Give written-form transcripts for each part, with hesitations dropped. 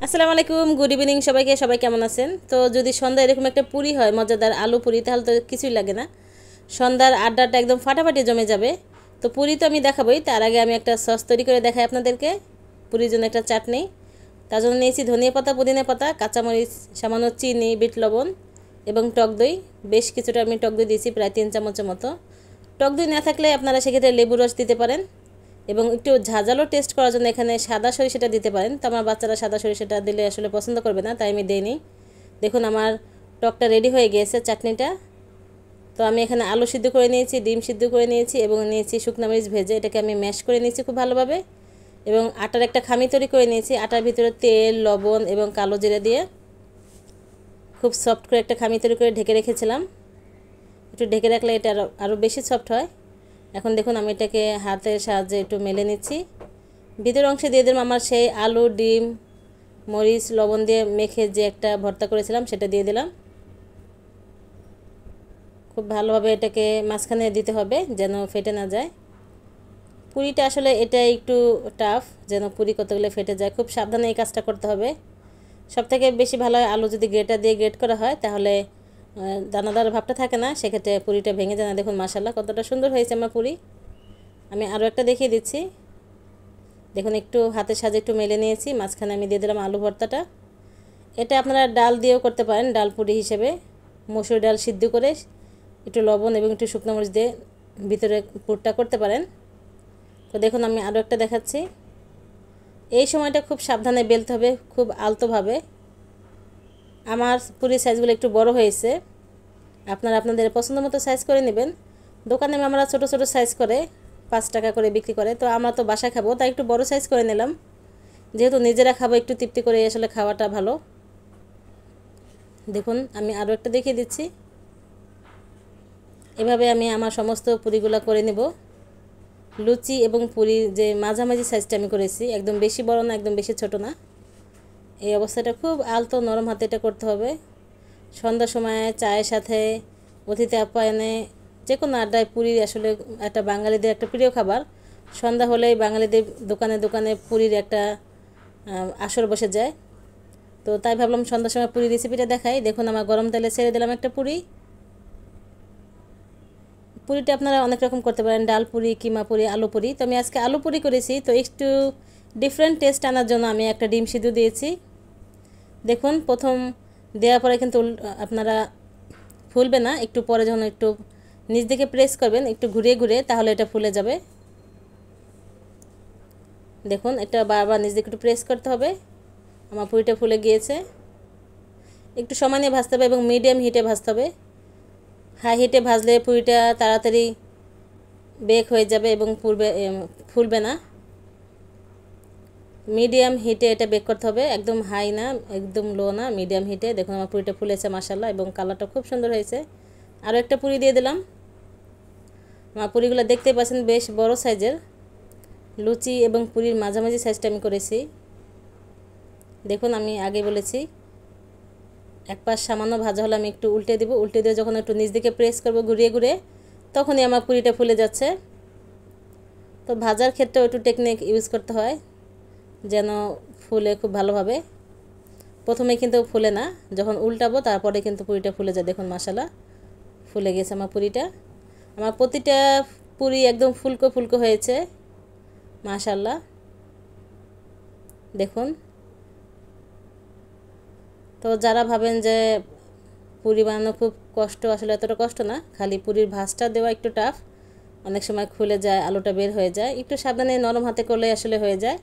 আসসালামু আলাইকুম, good evening সবাইকে। সবাই কেমন আছেন? তো যদি সন্ধ্যা এরকম একটা পুরি হয়, মজাদার আলু পুরি, তাহলে তো কিছুই লাগে না। সন্ধ্যার আড্ডাটা একদম ফাটাফাটি জমে যাবে। তো পুরি তো আমি দেখাবোই, তার আগে আমি একটা সস তৈরি করে দেখাই আপনাদেরকে। পুরির জন্য একটা চাটনি, তার জন্য নিয়েছি ধনিয়া পাতা, পুদিনা পাতা, কাঁচামরিচ, সামান্য চিনি, বিট লবণ এবং টক দই। বেশ কিছুটা আমি টক দই দিয়েছি, প্রায় 3 চামচের মতো। টক দই না থাকলে আপনারা সেক্ষেত্রে লেবু রস দিতে পারেন। এবং একটু ঝাঁঝালো টেস্ট করার জন্য এখানে সাদা সরিষাটা দিতে পারেন। তো আমার বাচ্চারা সাদা সরিষাটা দিলে আসলে পছন্দ করবে না, তাই আমি দিইনি। দেখুন আমার টকটা রেডি হয়ে গিয়েছে, চাটনিটা। তো আমি এখানে আলু সিদ্ধ করে নিয়েছি, ডিম সিদ্ধ করে নিয়েছি এবং নিয়েছি শুকনো মরিচ ভেজে, এটাকে আমি ম্যাশ করে নিয়েছি খুব ভালোভাবে। এবং আটার একটা খামি তৈরি করে নিয়েছি, আটার ভিতরে তেল, লবণ এবং কালো জিরা দিয়ে খুব সফট করে একটা খামি তৈরি করে ঢেকে রেখেছিলাম। একটু ঢেকে রাখলে এটা আরও বেশি সফট হয়। এখন দেখুন আমি এটাকে হাতের সাহায্যে একটু মেলে নিচ্ছি। ভিতর অংশে দিয়ে দিলাম আমার সেই আলু, ডিম, মরিচ, লবণ দিয়ে মেখে যে একটা ভর্তা করেছিলাম, সেটা দিয়ে দিলাম। খুব ভালোভাবে এটাকে মাঝখানে দিতে হবে যেন ফেটে না যায়। পুরিটা আসলে এটা একটু টাফ, যেন পুরি কতগুলো ফেটে যায়, খুব সাবধানে এই কাজটা করতে হবে। সবথেকে বেশি ভালো হয় আলু যদি গ্রেটার দিয়ে গ্রেট করা হয়, তাহলে দানাদার ভাবটা থাকে না, সেক্ষেত্রে পুরিটা ভেঙে যায় না। দেখুন মাশাআল্লাহ কতটা সুন্দর হয়েছে আমার পুরি। আমি আরও একটা দেখিয়ে দিচ্ছি। দেখুন একটু হাতের সাহায্যে একটু মেলে নিয়েছি, মাঝখানে আমি দিয়ে দিলাম আলু ভর্তাটা। এটা আপনারা ডাল দিয়েও করতে পারেন, ডাল পুরি হিসেবে। মসুর ডাল সিদ্ধ করে একটু লবণ এবং একটু শুকনো মরিচ দিয়ে ভিতরে পুরটা করতে পারেন। তো দেখুন আমি আরও একটা দেখাচ্ছি। এই সময়টা খুব সাবধানে বেলতে হবে, খুব আলতোভাবে। আমার পুরি সাইজগুলো একটু বড় হয়েছে, আপনারা আপনাদের পছন্দ মতো সাইজ করে নেবেন। দোকানে আমরা ছোট ছোট সাইজ করে 5 টাকা করে বিক্রি করে, তো আমরা তো বাসায় খাবো, তাই একটু বড় সাইজ করে নিলাম। যেহেতু নিজেরা খাবো, একটু তৃপ্তি করে আসলে খাওয়াটা ভালো। দেখুন আমি আরও একটা দেখিয়ে দিচ্ছি। এভাবে আমি আমার সমস্ত পুরিগুলো করে নেব। লুচি এবং পুরি যে মাঝামাঝি সাইজটা আমি করেছি, একদম বেশি বড় না, একদম বেশি ছোট না। এই অবস্থাটা খুব আলতো নরম হাতে এটা করতে হবে। সন্ধ্যার সময় চায়ের সাথে, অতিথি আপ্যায়নে, যে কোনো আড্ডায় পুরি আসলে একটা বাঙালিদের একটা প্রিয় খাবার। সন্ধ্যা হলেই বাঙালিদের দোকানে দোকানে পুরির একটা আসর বসে যায়। তো তাই ভাবলাম সন্ধ্যার সময় পুরি রেসিপিটা দেখাই। দেখুন আমার গরম তেলে ছেড়ে দিলাম একটা পুরি। পুরিটা আপনারা অনেক রকম করতে পারেন, ডাল পুরি, কিমা পুরি, আলু পুরি। তো আমি আজকে আলু পুরি করেছি, তো একটু ডিফারেন্ট টেস্ট আনার জন্য আমি একটা ডিম সিদ্ধ দিয়েছি। দেখুন প্রথম দেওয়ার পরে কিন্তু আপনারা ফুলবে না, একটু পরে যখন একটু নিচ দিকে প্রেস করবেন, একটু ঘুরিয়ে ঘুরিয়ে, তাহলে এটা ফুলে যাবে। দেখুন এটা বারবার নিচ দিকে একটু প্রেস করতে হবে। আমার পুরিটা ফুলে গিয়েছে। একটু সময় নিয়ে ভাজতে হবে এবং মিডিয়াম হিটে ভাজতে হবে। হাই হিটে ভাজলে পুরিটা তাড়াতাড়ি বেক হয়ে যাবে এবং ফুলবে না। মিডিয়াম হিটে এটা বেক করতে হবে, একদম হাই না, একদম লো না, মিডিয়াম হিটে। দেখুন আমার পুরিটা ফুলেছে মাশাআল্লাহ, এবং কালারটা খুব সুন্দর হয়েছে। আরও একটা পুরি দিয়ে দিলাম। আমার পুরিগুলো দেখতে পাচ্ছেন বেশ বড় সাইজের। লুচি এবং পুরির মাঝামাঝি সাইজটা আমি করেছি। দেখুন আমি আগে বলেছি এক পাশ সামান্য ভাজা হলে আমি একটু উল্টে দেবো, উল্টে দিয়ে যখন একটু নিচ দিকে প্রেস করব ঘুরিয়ে ঘুরিয়ে, তখনই আমার পুরিটা ফুলে যাচ্ছে। তো ভাজার ক্ষেত্রেও একটু টেকনিক ইউজ করতে হয় যেন ফুলে খুব ভালোভাবে। প্রথমে কিন্তু ফুলে না, যখন উল্টাবো তারপরে কিন্তু পুরিটা ফুলে যায়। দেখুন মাশাআল্লাহ ফুলে গেছে আমার পুরিটা। আমার প্রতিটা পুরি একদম ফুলকো ফুলকো হয়েছে মাশাআল্লাহ। দেখুন, তো যারা ভাবেন যে পুরি বানানো খুব কষ্ট, আসলে এতটা কষ্ট না, খালি পুরির ভাজটা দেওয়া একটু টাফ। অনেক সময় খুলে যায়, আলুটা বের হয়ে যায়, একটু সাবধানে নরম হাতে করলে আসলে হয়ে যায়।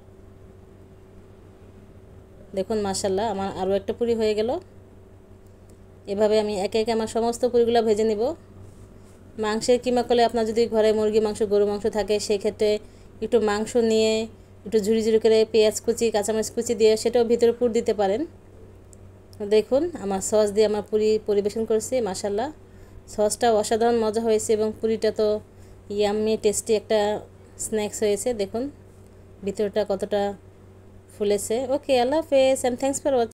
দেখুন মাশাআল্লাহ আমার আরও একটা পুরি হয়ে গেল। এভাবে আমি একে একে আমার সমস্ত পুরিগুলো ভেজে নিব। মাংসের কিমা করলে আপনার যদি ঘরে মুরগি মাংস, গরু মাংস থাকে, সেক্ষেত্রে একটু মাংস নিয়ে একটু ঝুড়ি ঝুড়ি করে পেঁয়াজ কুচি, কাঁচামরিচ কুচি দিয়ে সেটাও ভিতরে পুর দিতে পারেন। দেখুন আমার সস দিয়ে আমার পুরি পরিবেশন করছি মাশাআল্লাহ। সসটাও অসাধারণ মজা হয়েছে এবং পুরিটা তো ইয়াম্মি টেস্টি একটা স্ন্যাক্স হয়েছে। দেখুন ভিতরটা কতটা ফুলেছে। ওকে, আল্লাহ হাফেজ, অ্যান্ড থ্যাঙ্কস ফর ওয়াচিং।